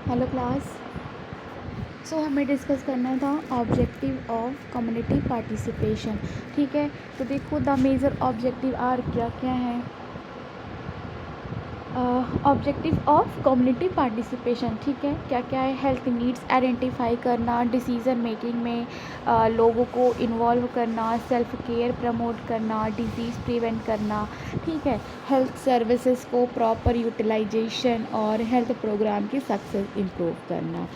Hello class. हमें discuss करना था ऑब्जेक्टिव ऑफ कम्युनिटी पार्टिसिपेशन। ठीक है, तो देखो द मेजर ऑब्जेक्टिव आर क्या क्या है। ऑब्जेक्टिव ऑफ कम्युनिटी पार्टिसिपेशन, ठीक है, क्या क्या है। हेल्थ नीड्स आइडेंटिफाई करना, डिसीज़न मेकिंग में लोगों को इन्वॉल्व करना, सेल्फ केयर प्रमोट करना, डिजीज़ प्रिवेंट करना, ठीक है, हेल्थ सर्विसेज को प्रॉपर यूटिलाइजेशन और हेल्थ प्रोग्राम की सक्सेस इम्प्रूव करना।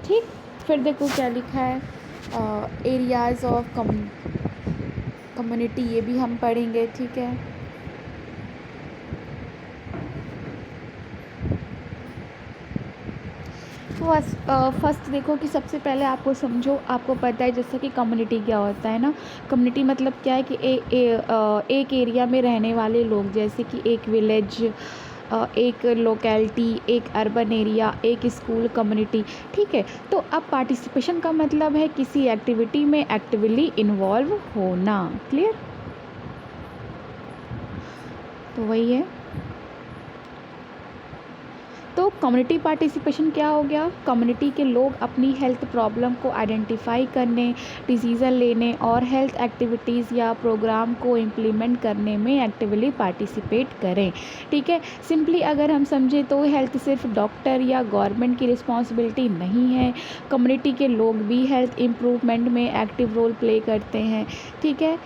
ठीक, फिर देखो क्या लिखा है, एरियाज़ ऑफ कम्युनिटी, ये भी हम पढ़ेंगे। ठीक है, फर्स्ट देखो कि सबसे पहले आपको समझो, आपको पता है जैसे कि कम्युनिटी क्या होता है ना। कम्युनिटी मतलब क्या है कि एक एरिया में रहने वाले लोग, जैसे कि एक विलेज, एक लोकेलिटी, एक अर्बन एरिया, एक स्कूल कम्युनिटी। ठीक है, तो अब पार्टिसिपेशन का मतलब है किसी एक्टिविटी में एक्टिवली इन्वॉल्व होना। क्लियर, तो वही है। तो कम्युनिटी पार्टिसिपेशन क्या हो गया, कम्युनिटी के लोग अपनी हेल्थ प्रॉब्लम को आइडेंटिफाई करने, डिसीज़न लेने और हेल्थ एक्टिविटीज़ या प्रोग्राम को इम्प्लीमेंट करने में एक्टिवली पार्टिसिपेट करें। ठीक है, सिंपली अगर हम समझें तो हेल्थ सिर्फ डॉक्टर या गवर्नमेंट की रिस्पॉन्सिबिलिटी नहीं है, कम्युनिटी के लोग भी हेल्थ इम्प्रूवमेंट में एक्टिव रोल प्ले करते हैं। ठीक है,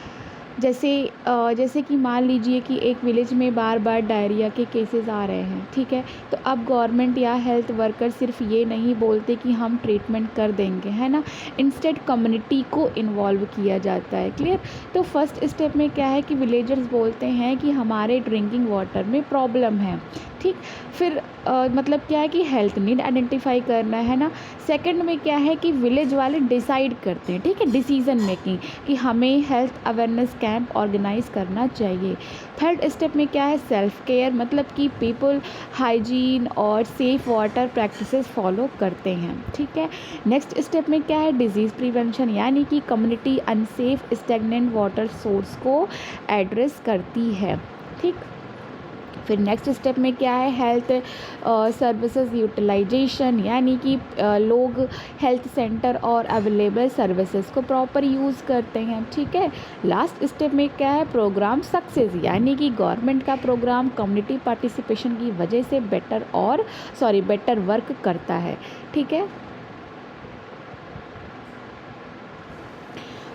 जैसे कि मान लीजिए कि एक विलेज में बार बार डायरिया के केसेस आ रहे हैं। ठीक है, तो अब गवर्नमेंट या हेल्थ वर्कर सिर्फ ये नहीं बोलते कि हम ट्रीटमेंट कर देंगे, है ना, इंस्टेड कम्युनिटी को इन्वॉल्व किया जाता है। क्लियर, तो फर्स्ट स्टेप में क्या है कि विलेजर्स बोलते हैं कि हमारे ड्रिंकिंग वाटर में प्रॉब्लम है। ठीक, फिर मतलब क्या है कि हेल्थ नीड आइडेंटिफाई करना है ना। सेकंड में क्या है कि विलेज वाले डिसाइड करते हैं, ठीक है, डिसीज़न मेकिंग, कि हमें हेल्थ अवेयरनेस कैंप ऑर्गेनाइज करना चाहिए। थर्ड स्टेप में क्या है, सेल्फ केयर, मतलब कि पीपल हाइजीन और सेफ वाटर प्रैक्टिसेस फॉलो करते हैं। ठीक है, नेक्स्ट स्टेप में क्या है, डिजीज़ प्रिवेंशन, यानी कि community unsafe stagnant water source को एड्रेस करती है। ठीक, फिर नेक्स्ट स्टेप में क्या है, हेल्थ सर्विसेज यूटिलाइजेशन, यानी कि लोग हेल्थ सेंटर और अवेलेबल सर्विसेज को प्रॉपर यूज़ करते हैं। ठीक है, लास्ट स्टेप में क्या है, प्रोग्राम सक्सेस, यानी कि गवर्नमेंट का प्रोग्राम कम्युनिटी पार्टिसिपेशन की वजह से बेटर वर्क करता है। ठीक है,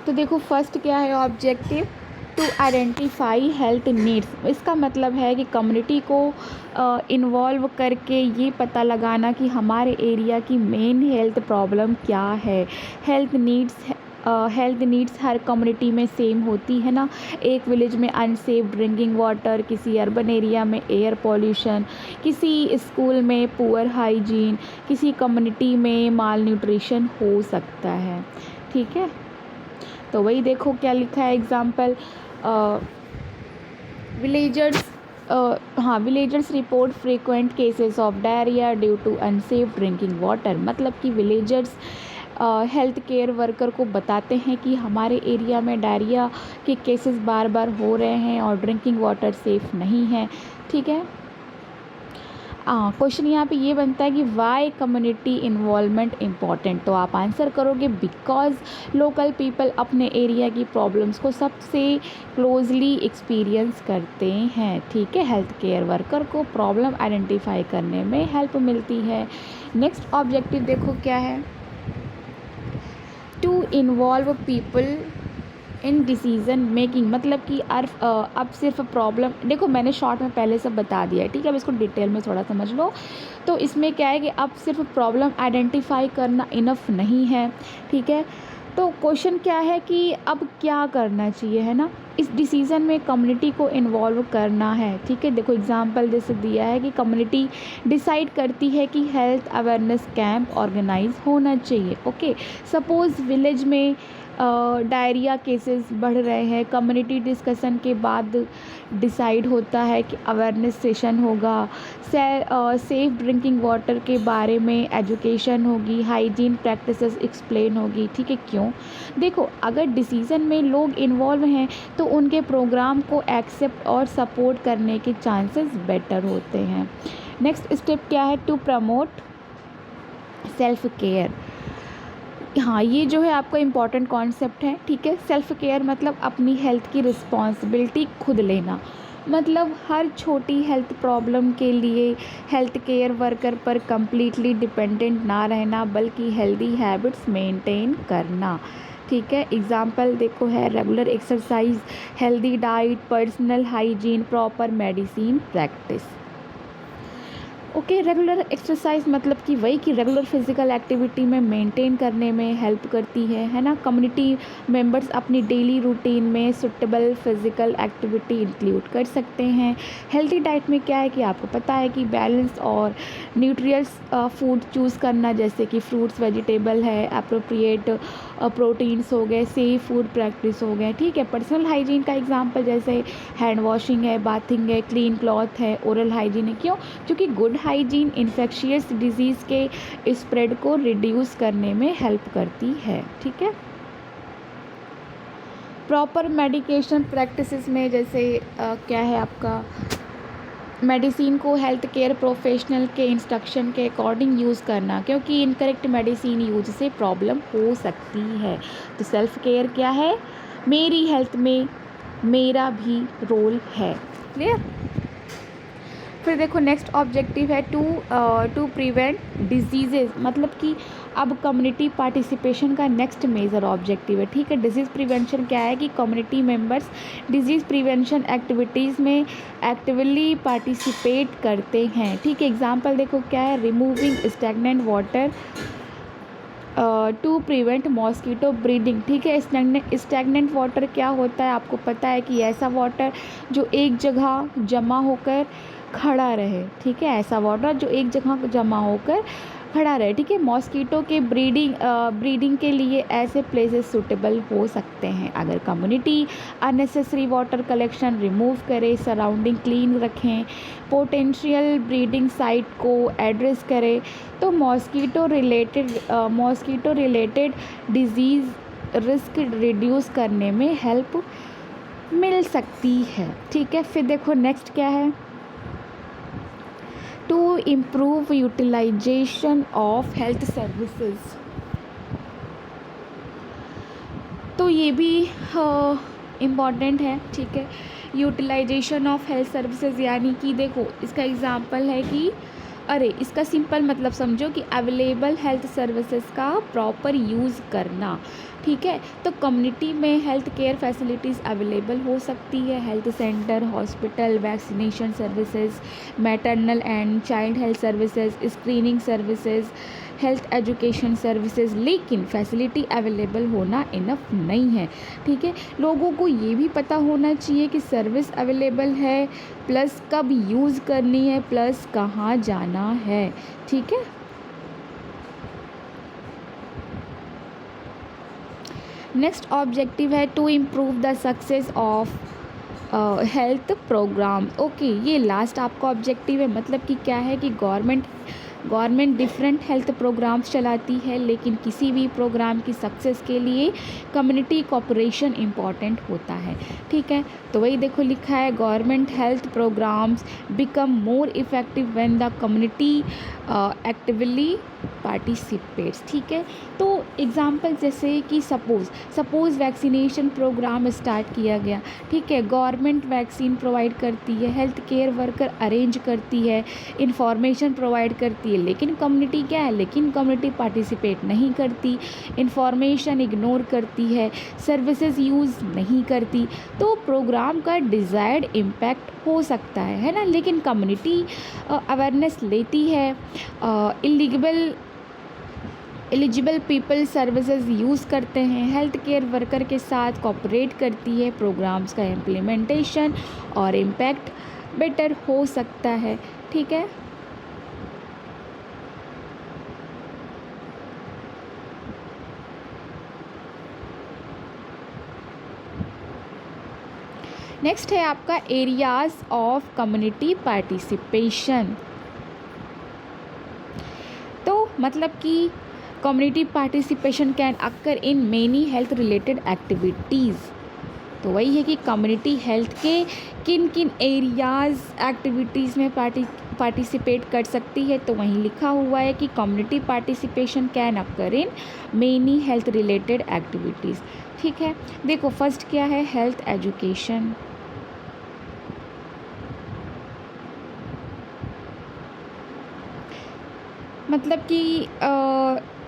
तो देखो फर्स्ट क्या है objective, to identify health needs. इसका मतलब है कि कम्युनिटी को इन्वॉल्व करके ये पता लगाना कि हमारे एरिया की मेन हेल्थ प्रॉब्लम क्या है। हेल्थ नीड्स हर कम्युनिटी में सेम होती है ना। एक विलेज में अनसेफ ड्रिंकिंग वाटर, किसी अर्बन एरिया में एयर पॉल्यूशन, किसी स्कूल में पुअर हाइजीन, किसी कम्युनिटी में माल न्यूट्रिशन हो सकता है। ठीक है, तो वही देखो क्या लिखा है example, villagers villagers report frequent cases of diarrhoea due to unsafe drinking water. मतलब कि विलेजर्स हेल्थ केयर वर्कर को बताते हैं कि हमारे एरिया में डायरिया के केसेस बार बार हो रहे हैं और ड्रिंकिंग वाटर सेफ़ नहीं है। ठीक है, क्वेश्चन यहाँ पे ये बनता है कि वाई कम्युनिटी इन्वॉल्वमेंट इम्पॉर्टेंट। तो आप आंसर करोगे बिकॉज लोकल पीपल अपने एरिया की प्रॉब्लम्स को सबसे क्लोजली एक्सपीरियंस करते हैं। ठीक है, हेल्थ केयर वर्कर को प्रॉब्लम आइडेंटिफाई करने में हेल्प मिलती है। नेक्स्ट ऑब्जेक्टिव देखो क्या है, to involve people in decision making. मतलब कि अब सिर्फ प्रॉब्लम, देखो मैंने शॉर्ट में पहले सब बता दिया है। ठीक है, अब इसको डिटेल में थोड़ा समझ लो। तो इसमें क्या है कि अब सिर्फ प्रॉब्लम आइडेंटिफाई करना इनफ नहीं है। ठीक है, तो क्वेश्चन क्या है कि अब क्या करना चाहिए, है ना, इस डिसीज़न में कम्युनिटी को इन्वॉल्व करना है। ठीक है, देखो एग्जांपल जैसे दिया है कि कम्युनिटी डिसाइड करती है कि हेल्थ अवेयरनेस कैंप ऑर्गेनाइज होना चाहिए। ओके, सपोज़ विलेज में डायरिया केसेस बढ़ रहे हैं, कम्युनिटी डिस्कशन के बाद डिसाइड होता है कि अवेयरनेस सेशन होगा, सेफ़ ड्रिंकिंग वाटर के बारे में एजुकेशन होगी, हाइजीन प्रैक्टिसेस एक्सप्लेन होगी। ठीक है, क्यों, देखो अगर डिसीज़न में लोग इन्वॉल्व हैं तो उनके प्रोग्राम को एक्सेप्ट और सपोर्ट करने के चांसेस बेटर होते हैं। नेक्स्ट स्टेप क्या है, टू प्रमोट सेल्फ केयर, हाँ ये जो है आपका इम्पॉर्टेंट कॉन्सेप्ट है, ठीक है। सेल्फ केयर मतलब अपनी हेल्थ की रिस्पॉन्सिबिलिटी खुद लेना, मतलब हर छोटी हेल्थ प्रॉब्लम के लिए हेल्थ केयर वर्कर पर कंप्लीटली डिपेंडेंट ना रहना, बल्कि हेल्दी हैबिट्स मेंटेन करना, ठीक है। एग्जाम्पल देखो है regular exercise, healthy diet, personal hygiene, proper medicine practice. Okay, regular exercise मतलब कि वही कि रेगुलर फिजिकल एक्टिविटी में मेंटेन करने में हेल्प करती है ना। कम्युनिटी मेंबर्स अपनी डेली रूटीन में सुटेबल फिजिकल एक्टिविटी इंक्लूड कर सकते हैं। हेल्दी डाइट में क्या है कि आपको पता है कि बैलेंस और न्यूट्रियस फूड चूज़ करना, जैसे कि फ्रूट्स, वेजिटेबल है, अप्रोप्रिएट प्रोटीन्स हो गए, सेफ फूड प्रैक्टिस हो गए, ठीक है। पर्सनल हाइजीन का एग्जांपल जैसे हैंड वॉशिंग है, बाथिंग है, क्लीन क्लॉथ है, ओरल हाइजीन है। क्यों? क्योंकि गुड हाइजीन इन्फेक्शियस डिजीज़ के स्प्रेड को रिड्यूस करने में हेल्प करती है, ठीक है। प्रॉपर मेडिकेशन प्रैक्टिसेस में जैसे क्या है आपका, मेडिसिन को हेल्थ केयर प्रोफेशनल के इंस्ट्रक्शन के अकॉर्डिंग यूज़ करना, क्योंकि इनकरेक्ट मेडिसिन यूज से प्रॉब्लम हो सकती है। तो सेल्फ केयर क्या है? मेरी हेल्थ में मेरा भी रोल है। क्लियर? फिर देखो नेक्स्ट ऑब्जेक्टिव है टू प्रिवेंट डिजीजेज, मतलब कि अब कम्युनिटी पार्टिसिपेशन का नेक्स्ट मेजर ऑब्जेक्टिव है, ठीक है। डिजीज़ प्रिवेंशन क्या है कि community members disease prevention activities में एक्टिवली पार्टिसिपेट करते हैं, ठीक है। एग्जांपल देखो क्या है, removing stagnant water to prevent mosquito breeding, ठीक है। स्टैग्नेंट वाटर क्या होता है? आपको पता है कि ऐसा वाटर जो एक जगह जमा होकर खड़ा रहे, ठीक है। ऐसा वाटर जो एक जगह जमा होकर खड़ा रहे, ठीक है। मॉस्किटो के ब्रीडिंग के लिए ऐसे प्लेसेस सूटेबल हो सकते हैं। अगर community unnecessary water collection remove करे, सराउंडिंग क्लीन रखें, पोटेंशियल ब्रीडिंग साइट को एड्रेस करें, तो mosquito related disease risk reduce करने में हेल्प मिल सकती है, ठीक है। फिर देखो नेक्स्ट क्या है, to improve utilisation of health services. तो ये भी इम्पॉर्टेंट है, ठीक है। यूटिलाइजेशन ऑफ हेल्थ सर्विसेज यानी कि देखो इसका एग्जांपल है कि इसका सिंपल मतलब समझो कि अवेलेबल हेल्थ सर्विसेज का प्रॉपर यूज़ करना, ठीक है। तो कम्युनिटी में हेल्थ केयर फैसिलिटीज़ अवेलेबल हो सकती है, health centre, hospital, vaccination services, maternal and child health services, screening services, health education services, लेकिन फैसिलिटी अवेलेबल होना इनफ नहीं है, ठीक है। लोगों को ये भी पता होना चाहिए कि सर्विस अवेलेबल है, प्लस कब यूज़ करनी है, प्लस कहाँ जाना है, ठीक है। नेक्स्ट ऑब्जेक्टिव है to improve the success of health programme. Okay, ये लास्ट आपका ऑब्जेक्टिव है, मतलब कि क्या है कि गवर्नमेंट डिफरेंट हेल्थ प्रोग्राम्स चलाती है, लेकिन किसी भी प्रोग्राम की सक्सेस के लिए कम्युनिटी कोऑपरेशन इम्पॉर्टेंट होता है, ठीक है। तो वही देखो लिखा है, government health programmes become more effective when the community actively participates, ठीक है। तो एग्जांपल जैसे कि सपोज़ वैक्सीनेशन प्रोग्राम स्टार्ट किया गया, ठीक है। गवर्नमेंट वैक्सीन प्रोवाइड करती है, हेल्थ केयर वर्कर अरेंज करती है, इंफॉर्मेशन प्रोवाइड करती है, लेकिन कम्युनिटी क्या है, लेकिन कम्युनिटी पार्टिसिपेट नहीं करती, इंफॉर्मेशन इग्नोर करती है, सर्विसेज यूज़ नहीं करती, तो प्रोग्राम का डिज़ायर्ड इम्पैक्ट हो सकता है ना। लेकिन कम्युनिटी अवेयरनेस लेती है, एलिजिबल पीपल सर्विसेज यूज़ करते हैं, हेल्थ केयर वर्कर के साथ कोऑपरेट करती है, प्रोग्राम्स का इम्प्लीमेंटेशन और इम्पैक्ट बेटर हो सकता है, ठीक है। नेक्स्ट है आपका एरियाज ऑफ कम्युनिटी पार्टिसिपेशन। तो मतलब कि community participation can occur in many health related activities, तो वही है कि कम्युनिटी हेल्थ के किन किन एरियाज़ एक्टिविटीज़ में पार्टिसिपेट कर सकती है। तो वहीं लिखा हुआ है कि community participation can occur in many health related activities. ठीक है, देखो फर्स्ट क्या है, हेल्थ एजुकेशन। मतलब कि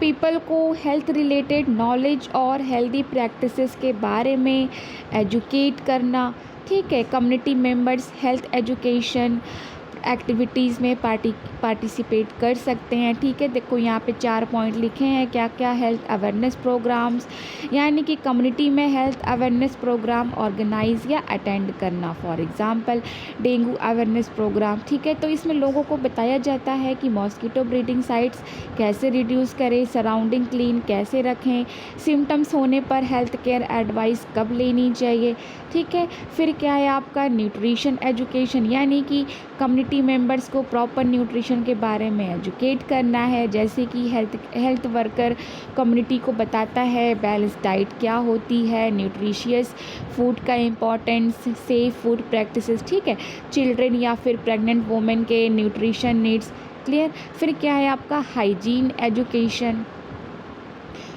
पीपल को हेल्थ रिलेटेड नॉलेज और हेल्दी प्रैक्टिसेस के बारे में एजुकेट करना। ठीक है, community members health education activities में पार्टिसिपेट कर सकते हैं। ठीक है, देखो यहाँ पे 4 पॉइंट लिखे हैं क्या क्या, हेल्थ अवेयरनेस प्रोग्राम्स, यानी कि कम्युनिटी में हेल्थ अवेयरनेस प्रोग्राम ऑर्गेनाइज या अटेंड करना। For example dengue awareness programme. ठीक है, तो इसमें लोगों को बताया जाता है कि मॉस्किटो ब्रीडिंग साइट्स कैसे रिड्यूस करें, सराउंडिंग क्लीन कैसे रखें, सिम्टम्स होने पर हेल्थ केयर एडवाइस कब लेनी चाहिए। ठीक है, फिर क्या है आपका न्यूट्रिशन एजुकेशन, यानी कि कम्युनिटी मेंबर्स को प्रॉपर न्यूट्रिशन के बारे में एजुकेट करना है। जैसे कि हेल्थ वर्कर कम्युनिटी को बताता है बैलेंस डाइट क्या होती है, न्यूट्रिशियस फूड का इम्पोर्टेंस, सेफ फूड प्रैक्टिसेस। ठीक है, चिल्ड्रन या फिर प्रेग्नेंट वुमेन के न्यूट्रिशन नीड्स। क्लियर। फिर क्या है आपका हाइजीन एजुकेशन।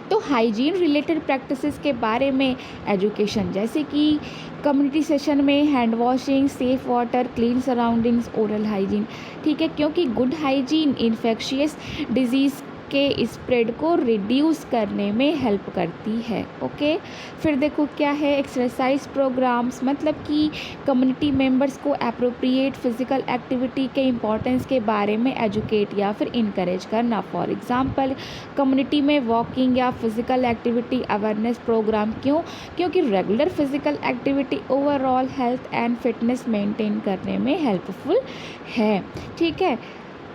तो हाइजीन रिलेटेड प्रैक्टिसेस के बारे में एजुकेशन, जैसे कि कम्युनिटी सेशन में hand washing, safe water, clean surroundings, oral hygiene. ठीक है, क्योंकि गुड हाइजीन इन्फेक्शियस डिजीज़ के स्प्रेड को रिड्यूस करने में हेल्प करती है। ओके, फिर देखो क्या है एक्सरसाइज प्रोग्राम्स, मतलब कि कम्युनिटी मेंबर्स को अप्रोप्रिएट फिजिकल एक्टिविटी के इम्पोर्टेंस के बारे में एजुकेट या फिर इनकरेज करना। फॉर एग्जांपल कम्युनिटी में वॉकिंग या फिजिकल एक्टिविटी अवेयरनेस प्रोग्राम। क्यों? क्योंकि regular physical activity overall health and fitness maintain करने में हेल्पफुल है। ठीक है,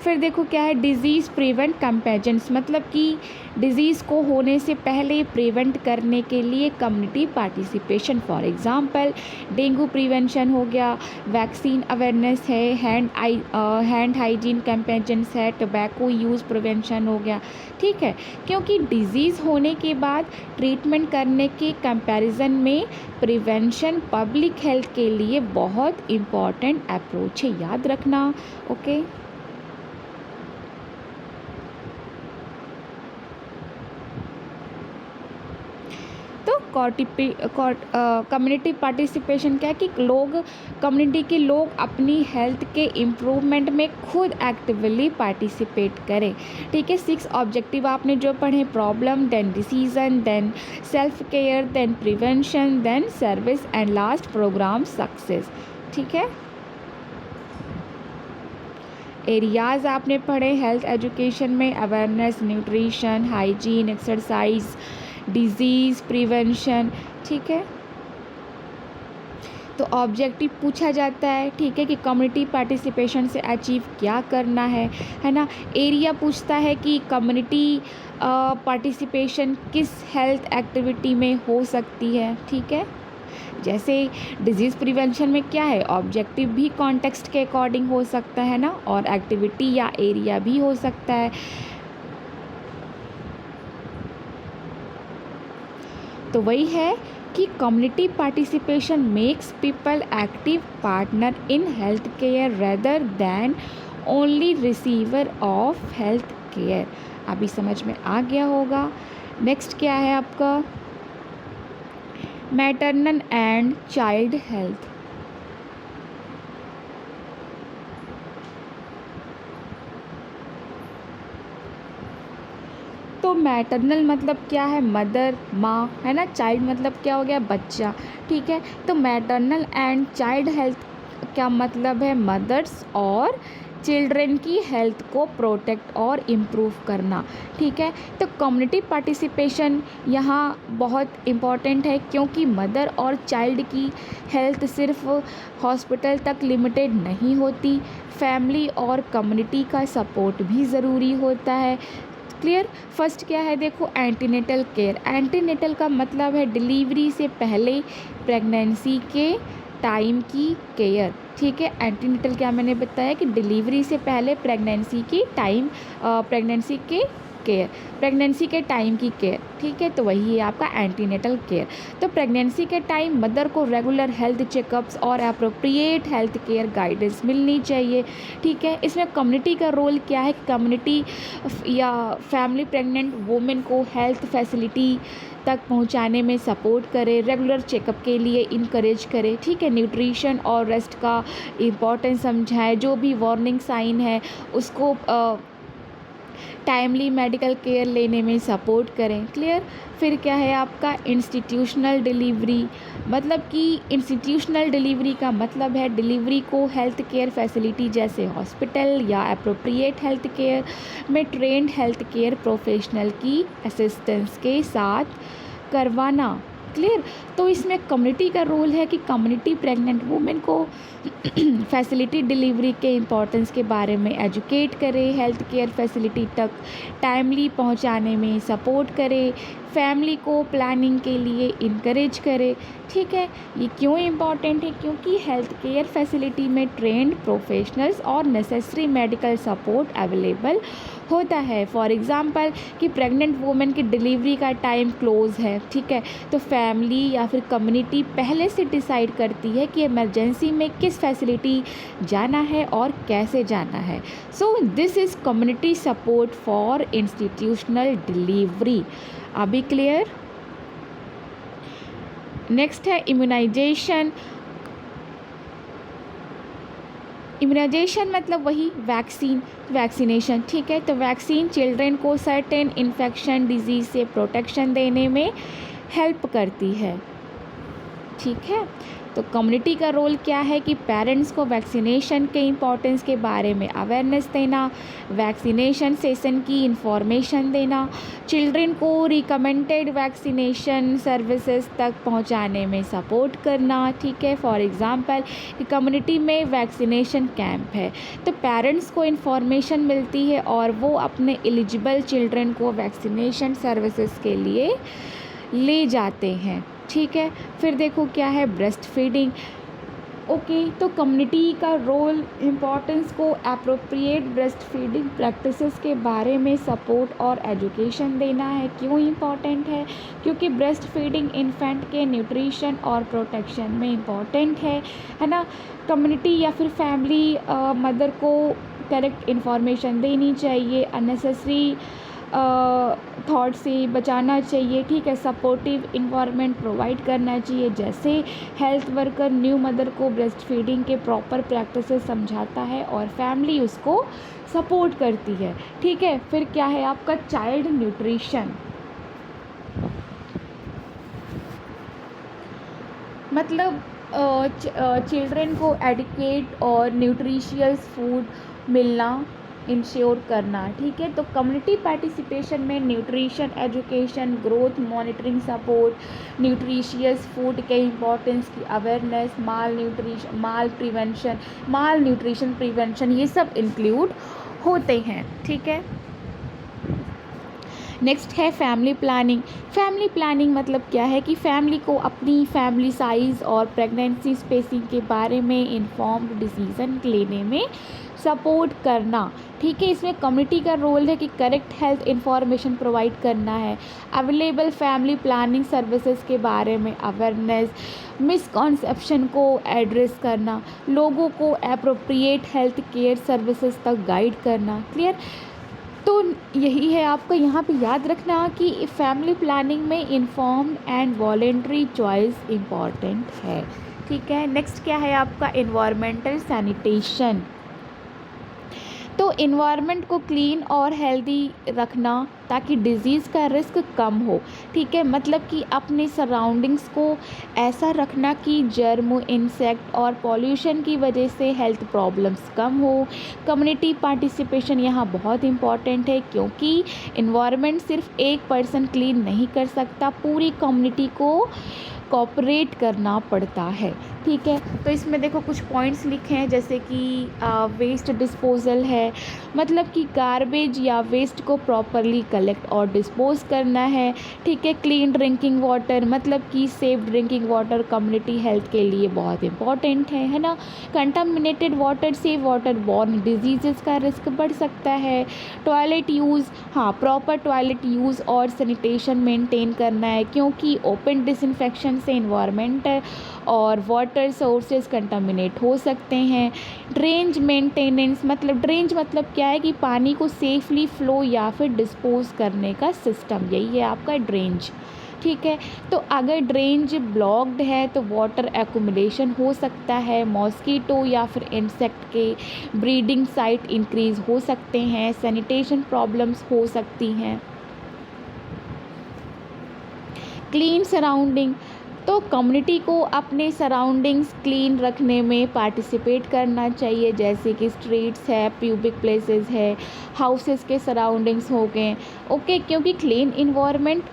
फिर देखो क्या है डिज़ीज़ प्रिवेंट कैंपेन्स, मतलब कि डिज़ीज़ को होने से पहले प्रिवेंट करने के लिए community participation. For example dengue prevention हो गया, वैक्सीन अवेयरनेस है, हैंड हाइजीन कैंपेन्स है, टोबैको यूज़ प्रिवेंशन हो गया। ठीक है, क्योंकि डिज़ीज़ होने के बाद ट्रीटमेंट करने के कंपैरिजन में प्रिवेंशन पब्लिक हेल्थ के लिए बहुत इम्पॉर्टेंट अप्रोच है, याद रखना। ओके, कम्युनिटी पार्टिसिपेशन क्या है कि कम्युनिटी के लोग अपनी हेल्थ के इम्प्रूवमेंट में खुद एक्टिवली पार्टिसिपेट करें। ठीक है, 6 ऑब्जेक्टिव आपने जो पढ़े, problem, then decision, then self care, then prevention, then service and last programme success. ठीक है, एरियाज़ आपने पढ़े हेल्थ एजुकेशन में, awareness, nutrition, hygiene, exercise, disease prevention. ठीक है, तो ऑब्जेक्टिव पूछा जाता है। ठीक है, कि कम्युनिटी पार्टिसिपेशन से अचीव क्या करना है ना। एरिया पूछता है कि कम्युनिटी पार्टिसिपेशन किस हेल्थ एक्टिविटी में हो सकती है। ठीक है, जैसे डिजीज़ प्रिवेंशन में क्या है, ऑब्जेक्टिव भी कॉन्टेक्स्ट के अकॉर्डिंग हो सकता है ना, और एक्टिविटी या एरिया भी हो सकता है। तो वही है कि community participation makes people active partner in health care rather than only receiver of health care. अभी समझ में आ गया होगा। नेक्स्ट क्या है आपका, मैटरनल एंड चाइल्ड हेल्थ। तो मैटरनल मतलब क्या है, मदर, माँ, है ना। चाइल्ड मतलब क्या हो गया, बच्चा। ठीक है, तो मैटरनल एंड चाइल्ड हेल्थ क्या मतलब है, मदर्स और चिल्ड्रन की हेल्थ को प्रोटेक्ट और इम्प्रूव करना। ठीक है, तो कम्युनिटी पार्टिसिपेशन यहाँ बहुत इम्पॉर्टेंट है, क्योंकि मदर और चाइल्ड की हेल्थ सिर्फ हॉस्पिटल तक लिमिटेड नहीं होती, फैमिली और कम्युनिटी का सपोर्ट भी ज़रूरी होता है। क्लियर। फर्स्ट क्या है देखो, एंटीनेटल केयर। एंटीनेटल का मतलब है डिलीवरी से पहले प्रेगनेंसी के टाइम की केयर। ठीक है, एंटीनेटल क्या मैंने बताया कि डिलीवरी से पहले प्रेगनेंसी की टाइम, प्रेगनेंसी के केयर, प्रेगनेंसी के टाइम की केयर, ठीक है, तो वही है आपका एंटीनेटल केयर। तो प्रेगनेंसी के टाइम मदर को रेगुलर हेल्थ चेकअप्स और अप्रोप्रिएट हेल्थ केयर गाइडेंस मिलनी चाहिए, ठीक है। इसमें कम्युनिटी का रोल क्या है कि कम्युनिटी या फैमिली प्रेग्नेंट वुमेन को हेल्थ फैसिलिटी तक पहुंचाने में सपोर्ट करे, रेगुलर चेकअप के लिए इनकरेज करे, ठीक है। न्यूट्रिशन और रेस्ट का इम्पोर्टेंस समझाए, जो भी वार्निंग साइन है उसको टाइमली मेडिकल केयर लेने में सपोर्ट करें, क्लियर। फिर क्या है आपका इंस्टीट्यूशनल डिलीवरी, मतलब कि इंस्टीट्यूशनल डिलीवरी का मतलब है डिलीवरी को हेल्थ केयर फैसिलिटी जैसे हॉस्पिटल या अप्रोप्रिएट हेल्थ केयर में ट्रेंड हेल्थ केयर प्रोफेशनल की असिस्टेंस के साथ करवाना, क्लियर। तो इसमें कम्युनिटी का रोल है कि कम्युनिटी प्रेग्नेंट वुमेन को फैसिलिटी डिलीवरी के इम्पोर्टेंस के बारे में एजुकेट करे, हेल्थ केयर फैसिलिटी तक टाइमली पहुंचाने में सपोर्ट करे, फैमिली को प्लानिंग के लिए इनकरेज करे, ठीक है। ये क्यों इम्पॉर्टेंट है? क्योंकि हेल्थ केयर फैसिलिटी में ट्रेंड प्रोफेशनल्स और नेसेसरी मेडिकल सपोर्ट अवेलेबल होता है। फॉर एग्ज़ाम्पल कि प्रेग्नेंट वुमेन की डिलीवरी का टाइम क्लोज है, ठीक है, तो फैमिली या फिर कम्युनिटी पहले से डिसाइड करती है कि इमरजेंसी में किस फैसिलिटी जाना है और कैसे जाना है। So this is community support for institutional delivery. अभी क्लियर? नेक्स्ट है इम्यूनाइजेशन। इम्यूनाइजेशन मतलब वही वैक्सीनेशन, ठीक है। तो वैक्सीन चिल्ड्रन को सर्टेन इन्फेक्शन डिजीज़ से प्रोटेक्शन देने में हेल्प करती है, ठीक है। तो कम्युनिटी का रोल क्या है कि पेरेंट्स को वैक्सीनेशन के इम्पोर्टेंस के बारे में अवेयरनेस देना, वैक्सीनेशन सेशन की इंफॉर्मेशन देना, चिल्ड्रन को रिकमेंडेड वैक्सीनेशन सर्विसेज तक पहुंचाने में सपोर्ट करना, ठीक है। फॉर एग्ज़ाम्पल कम्युनिटी में वैक्सीनेशन कैंप है तो पेरेंट्स को इन्फॉर्मेशन मिलती है और वो अपने एलिजिबल चिल्ड्रन को वैक्सीनेशन सर्विसेज के लिए ले जाते हैं, ठीक है। फिर देखो क्या है ब्रेस्ट फीडिंग। ओके, तो कम्युनिटी का रोल इम्पोर्टेंस को एप्रोप्रिएट ब्रेस्ट फीडिंग प्रैक्टिसेस के बारे में सपोर्ट और एजुकेशन देना है। क्यों इम्पॉर्टेंट है? क्योंकि ब्रेस्ट फीडिंग इन्फेंट के न्यूट्रिशन और प्रोटेक्शन में इम्पॉर्टेंट है ना। कम्युनिटी या फिर फैमिली मदर को करेक्ट इन्फॉर्मेशन देनी चाहिए, अननेसेसरी थॉट से बचाना चाहिए, ठीक है। सपोर्टिव इन्वायरमेंट प्रोवाइड करना चाहिए, जैसे हेल्थ वर्कर न्यू मदर को ब्रेस्ट फीडिंग के प्रॉपर प्रैक्टिसेस समझाता है और फैमिली उसको सपोर्ट करती है, ठीक है। फिर क्या है आपका चाइल्ड न्यूट्रिशन, मतलब चिल्ड्रन को एडिक्वेट और न्यूट्रिशियस फूड मिलना इंश्योर करना, ठीक है। तो कम्युनिटी पार्टिसिपेशन में nutrition education, growth monitoring support, nutritious food के इम्पोर्टेंस की अवेयरनेस, माल न्यूट्रिशन प्रिवेंशन, ये सब इंक्लूड होते हैं, ठीक है। नेक्स्ट है फैमिली प्लानिंग। फैमिली प्लानिंग मतलब क्या है कि फैमिली को अपनी फैमिली साइज़ और प्रेगनेंसी स्पेसिंग के बारे में इन्फॉर्म्ड डिसीज़न लेने में सपोर्ट करना, ठीक है। इसमें कम्युनिटी का रोल है कि करेक्ट हेल्थ इंफॉर्मेशन प्रोवाइड करना है, अवेलेबल फैमिली प्लानिंग सर्विसेज के बारे में अवेयरनेस, मिसकॉन्सेप्शन को एड्रेस करना, लोगों को एप्रोप्रिएट हेल्थ केयर सर्विसेज तक गाइड करना, क्लियर। तो यही है आपका यहाँ पे याद रखना कि फैमिली प्लानिंग में informed and voluntary choice important है, ठीक है। नेक्स्ट क्या है आपका एनवायरमेंटल सैनिटेशन। तो इन्वायरमेंट को क्लीन और हेल्दी रखना ताकि डिज़ीज़ का रिस्क कम हो, ठीक है। मतलब कि अपने सराउंडिंग्स को ऐसा रखना कि जर्म, इंसेक्ट और पॉल्यूशन की वजह से हेल्थ प्रॉब्लम्स कम हो। कम्युनिटी पार्टिसिपेशन यहाँ बहुत इम्पॉर्टेंट है क्योंकि इन्वायरमेंट सिर्फ एक पर्सन क्लीन नहीं कर सकता, पूरी कम्युनिटी को कोऑपरेट करना पड़ता है। ठीक है, तो इसमें देखो कुछ पॉइंट्स लिखे हैं, जैसे कि वेस्ट डिस्पोजल है, मतलब कि गार्बेज या वेस्ट को प्रॉपरली कलेक्ट और डिस्पोज करना है। ठीक है, क्लीन ड्रिंकिंग वाटर, मतलब कि safe drinking water community health के लिए बहुत इंपॉर्टेंट है ना। कंटामिनेटेड वाटर से वाटर बॉर्न डिजीज़ का रिस्क बढ़ सकता है। टॉयलेट यूज़, हाँ, प्रॉपर टॉयलेट यूज़ और सैनिटेशन मेंटेन करना है, क्योंकि ओपन डिसइंफेक्शन से इन्वायरमेंट और वाटर सोर्सेज कंटामिनेट हो सकते हैं। ड्रेनेज मेंटेनेंस, मतलब ड्रेनेज मतलब क्या है कि पानी को सेफली फ्लो या फिर डिस्पोज करने का सिस्टम, यही है आपका ड्रेनेज। ठीक है, तो अगर ड्रेनेज ब्लॉक्ड है तो वाटर एक्यूमुलेशन हो सकता है, मॉस्कीटो या फिर इंसेक्ट के ब्रीडिंग साइट इंक्रीज़ हो सकते हैं, सैनिटेशन प्रॉब्लम्स हो सकती हैं। क्लीन सराउंडिंग, तो कम्युनिटी को अपने सराउंडिंग्स क्लीन रखने में पार्टिसिपेट करना चाहिए, जैसे कि स्ट्रीट्स है, पब्लिक प्लेसेस है, हाउसेस के सराउंडिंग्स हो गए। ओके, क्योंकि clean environment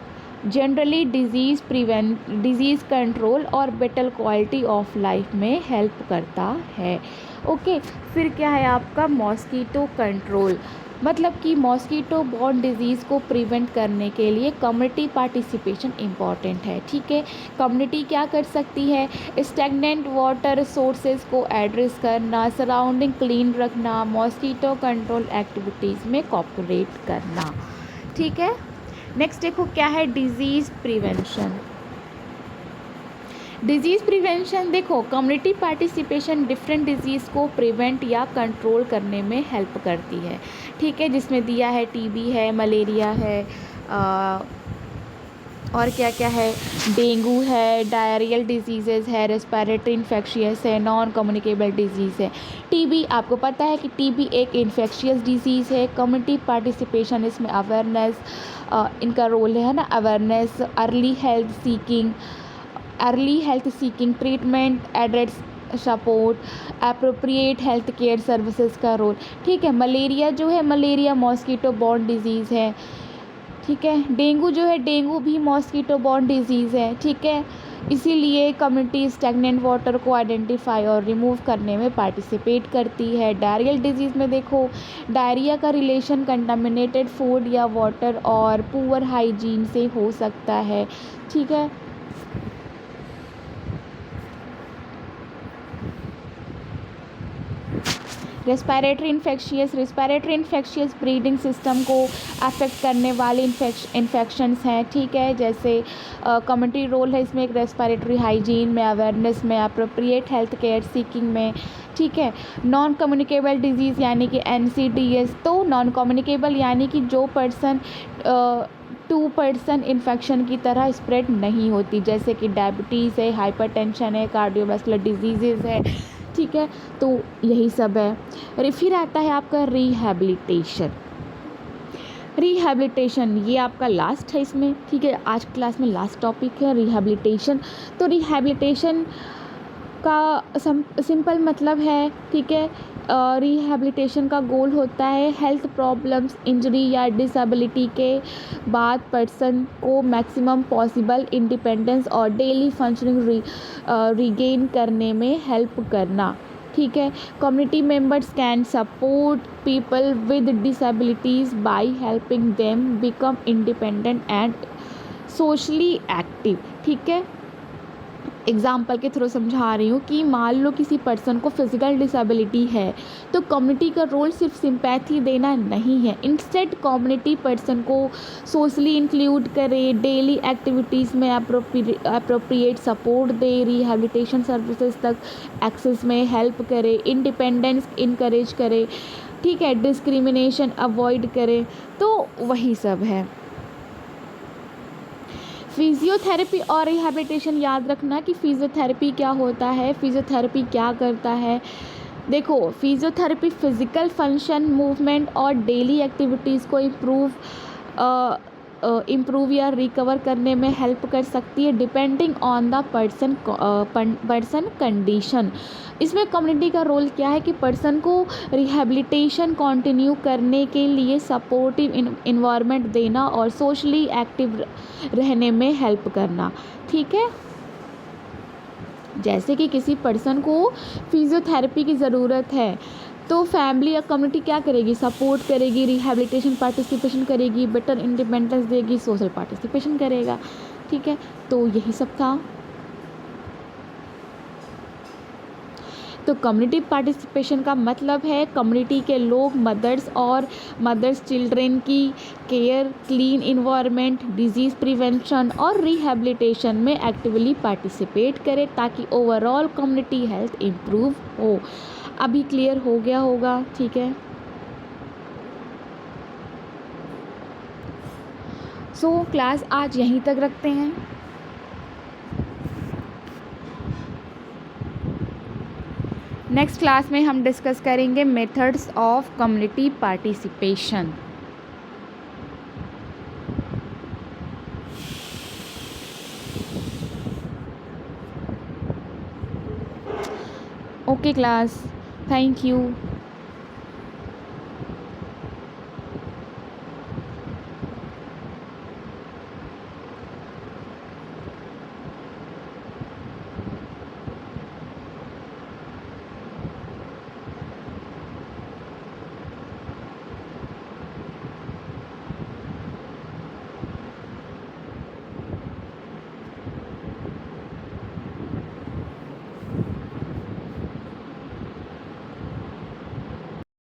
generally disease control और बेटर क्वालिटी ऑफ लाइफ में हेल्प करता है। ओके, फिर क्या है आपका मॉस्कीटो कंट्रोल, मतलब कि मॉस्कीटो बॉर्न डिजीज़ को प्रिवेंट करने के लिए कम्युनिटी पार्टिसिपेशन इम्पॉर्टेंट है। ठीक है, कम्युनिटी क्या कर सकती है, स्टैग्नेंट वाटर सोर्सेज को एड्रेस करना, सराउंडिंग क्लीन रखना, मॉस्कीटो कंट्रोल एक्टिविटीज़ में कोऑपरेट करना। ठीक है, नेक्स्ट देखो क्या है डिजीज़ प्रिवेंशन। डिजीज़ प्रिवेंशन, देखो कम्युनिटी पार्टिसिपेशन डिफरेंट डिजीज़ को प्रिवेंट या कंट्रोल करने में हेल्प करती है। ठीक है, जिसमें दिया है टीबी है, मलेरिया है, और क्या क्या है, डेंगू है, डायरियल डिजीज़ेज़ है, रेस्पिरेटरी इन्फेक्शियस है, नॉन कम्युनिकेबल डिजीज़ है। टीबी, आपको पता है कि टीबी एक इन्फेक्शियस डिजीज़ है। कम्युनिटी पार्टिसिपेशन, इसमें अवेयरनेस इनका रोल है ना, awareness, early health seeking treatment, address support, appropriate health care services का रोल। ठीक है, मलेरिया जो है, मलेरिया मॉस्कीटो बॉर्न डिजीज़ है। ठीक है, डेंगू जो है, डेंगू भी मॉस्कीटो बॉर्न डिजीज़ है। ठीक है, इसीलिए कम्युनिटी स्टैग्नेंट वाटर को आइडेंटिफाई और रिमूव करने में पार्टिसिपेट करती है। डायरियल डिजीज़ में देखो, डायरिया का रिलेशन कंटामिनेटेड फूड या वाटर और पुअर हाइजीन से हो सकता है। ठीक है, रेस्पिरेटरी इन्फेक्शियस ब्रीदिंग सिस्टम को अफेक्ट करने वाले इन्फेक्शंस हैं। ठीक है, जैसे कम्युनिटी रोल है इसमें एक रेस्पिरेटरी हाइजीन में, अवेयरनेस में, अप्रोप्रिएट हेल्थ केयर सीकिंग में। ठीक है, नॉन कम्युनिकेबल डिजीज़ यानी कि NCDs, तो नॉन कम्युनिकेबल यानी कि जो पर्सन टू पर्सन इन्फेक्शन की तरह स्प्रेड नहीं होती, जैसे कि डायबिटीज़ है, हाइपरटेंशन है, कार्डियोवास्कुलर डिजीज़ है। ठीक है, तो यही सब है। फिर आता है आपका रिहैबिलिटेशन। ये आपका लास्ट है इसमें। ठीक है, आज क्लास में लास्ट टॉपिक है रिहैबिलिटेशन। तो रिहैबिलिटेशन का सिंपल मतलब है, ठीक है, रिहैबिलिटेशन का गोल होता है हेल्थ प्रॉब्लम्स, इंजरी या डिसेबिलिटी के बाद पर्सन को मैक्सिमम पॉसिबल इंडिपेंडेंस और डेली फंक्शनिंग रिगेन करने में हेल्प करना। ठीक है, community members can support people with disabilities by helping them become independent and socially active. ठीक है, एग्जाम्पल के थ्रू समझा रही हूँ कि मान लो किसी पर्सन को फिजिकल डिसेबिलिटी है, तो कम्युनिटी का रोल सिर्फ सिंपैथी देना नहीं है, इंस्टेड कम्युनिटी पर्सन को सोशली इंक्लूड करे, डेली एक्टिविटीज़ में अप्रोप्रिएट सपोर्ट दे, रिहैबिलिटेशन सर्विसेज तक एक्सेस में हेल्प करे, इंडिपेंडेंस इनकरेज करे। ठीक है, डिस्क्रिमिनेशन अवॉइड करे। तो वही सब है। फिजियोथेरेपी और रिहैबिलिटेशन, याद रखना कि फिजियोथेरेपी क्या होता है, फिजियोथेरेपी क्या करता है। देखो, फिजियोथेरेपी फिज़िकल फंक्शन, मूवमेंट और डेली एक्टिविटीज़ को इम्प्रूव या रिकवर करने में हेल्प कर सकती है, depending on the person condition. इसमें कम्युनिटी का रोल क्या है कि पर्सन को रिहैबिलिटेशन कंटिन्यू करने के लिए सपोर्टिव इन्वायरमेंट देना और सोशली एक्टिव रहने में हेल्प करना। ठीक है, जैसे कि किसी पर्सन को फिजियोथेरेपी की ज़रूरत है, तो फैमिली या कम्युनिटी क्या करेगी, सपोर्ट करेगी, रिहैबिलिटेशन पार्टिसिपेशन करेगी, बेटर इंडिपेंडेंस देगी, सोशल पार्टिसिपेशन करेगा। ठीक है, तो यही सब था। तो कम्युनिटी पार्टिसिपेशन का मतलब है कम्युनिटी के लोग मदर्स चिल्ड्रेन की care, clean environment, disease prevention और रिहैबिलिटेशन में एक्टिवली पार्टिसिपेट करें ताकि ओवरऑल कम्युनिटी हेल्थ इम्प्रूव हो। अभी क्लियर हो गया होगा, ठीक है। सो क्लास आज यहीं तक रखते हैं। नेक्स्ट क्लास में हम डिस्कस करेंगे methods of community participation. Okay class, thank you.